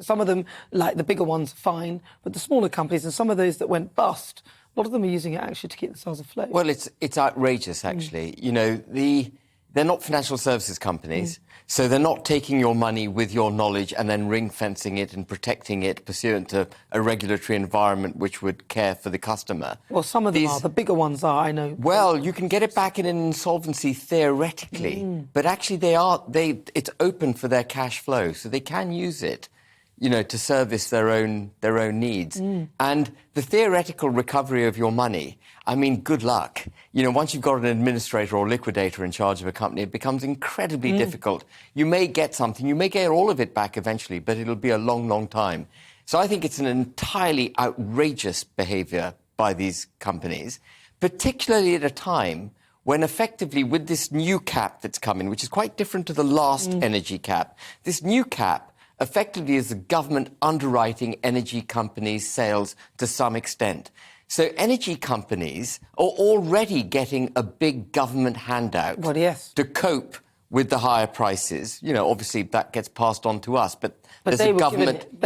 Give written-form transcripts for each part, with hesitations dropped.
market. Some of them, like the bigger ones, fine, but the smaller companies and some of those that went bust, a lot of them are using it actually to keep themselves afloat. Well, it's outrageous, actually. You know, they're not financial services companies, so they're not taking your money with your knowledge and then ring-fencing it and protecting it pursuant to a regulatory environment which would care for the customer. Well, some of them are. The bigger ones are, I know. Well, you can get it back in an insolvency theoretically, but actually it's open for their cash flow, so they can use it, you know, to service their own needs. And the theoretical recovery of your money, I mean, good luck. You know, once you've got an administrator or liquidator in charge of a company, it becomes incredibly difficult. You may get something, you may get all of it back eventually, but it'll be a long, long time. So I think it's an entirely outrageous behaviour by these companies, particularly at a time when effectively with this new cap that's coming, which is quite different to the last energy cap, this new cap effectively is the government underwriting energy companies' sales to some extent. So energy companies are already getting a big government handout to cope with the higher prices. You know, obviously that gets passed on to us, but there's a government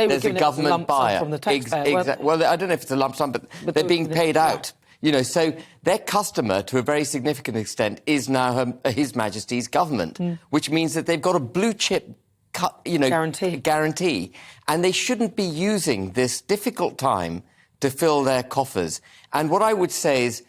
buyer. From the taxpayer. Well, I don't know if it's a lump sum, but they're being paid out. You know, so their customer, to a very significant extent, is now His Majesty's government, which means that they've got a blue chip guarantee, and they shouldn't be using this difficult time to fill their coffers. And what I would say is,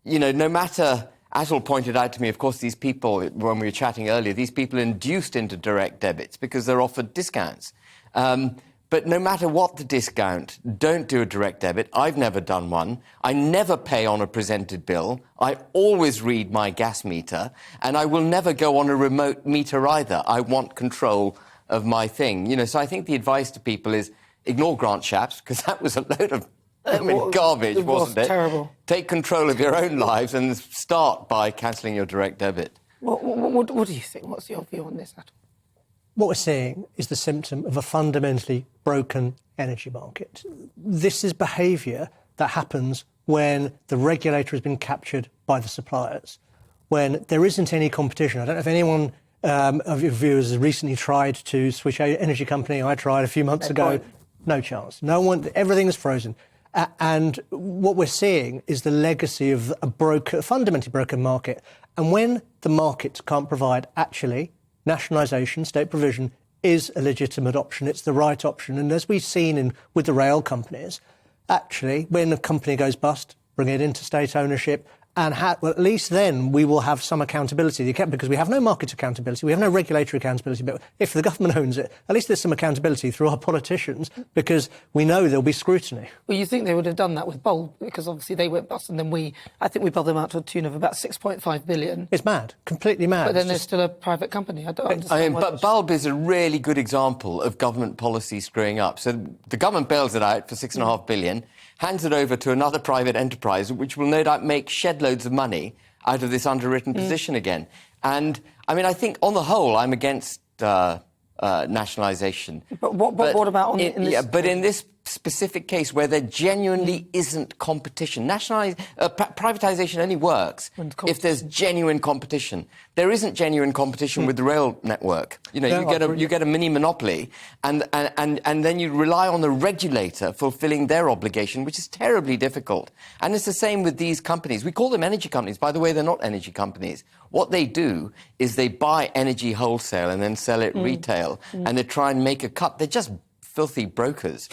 you know, no matter, Atul pointed out to me, of course, these people, when we were chatting earlier, these people are induced into direct debits because they're offered discounts. But no matter what the discount, don't do a direct debit. I've never done one. I never pay on a presented bill. I always read my gas meter, and I will never go on a remote meter either. I want control of my thing. You know, so I think the advice to people is ignore grant shafts, because that was a load of garbage, wasn't it? Terrible. Take control of your own lives and start by cancelling your direct debit. What do you think? What's your view on this, Atul? What we're seeing is the symptom of a fundamentally broken energy market. This is behaviour that happens when the regulator has been captured by the suppliers, when there isn't any competition. I don't know if anyone of your viewers has recently tried to switch an energy company. I tried a few months ago. No chance. No one. Everything is frozen. And what we're seeing is the legacy of a fundamentally broken market. And when the market can't provide, actually, nationalisation, state provision, is a legitimate option. It's the right option. And as we've seen with the rail companies, actually, when a company goes bust, bring it into state ownership, and at least then we will have some accountability, because we have no market accountability, we have no regulatory accountability, but if the government owns it, at least there's some accountability through our politicians, because we know there'll be scrutiny. Well, you think they would have done that with Bulb, because obviously they went bust, and then I think we bailed them out to a tune of about 6.5 billion. It's mad, completely mad. But then there's still a private company. I don't understand. But Bulb is a really good example of government policy screwing up. So the government bails it out for 6.5 billion, hands it over to another private enterprise, which will no doubt make shed loads of money out of this underwritten position again. And, I mean, I think, on the whole, I'm against nationalisation. But what about in this... But in this specific case where there genuinely isn't competition, privatisation only works if there's genuine competition. There isn't genuine competition with the rail network. You know, you get a mini monopoly, and then you rely on the regulator fulfilling their obligation, which is terribly difficult. And it's the same with these companies. We call them energy companies. By the way, they're not energy companies. What they do is they buy energy wholesale and then sell it retail, and they try and make a cut. They're just filthy brokers.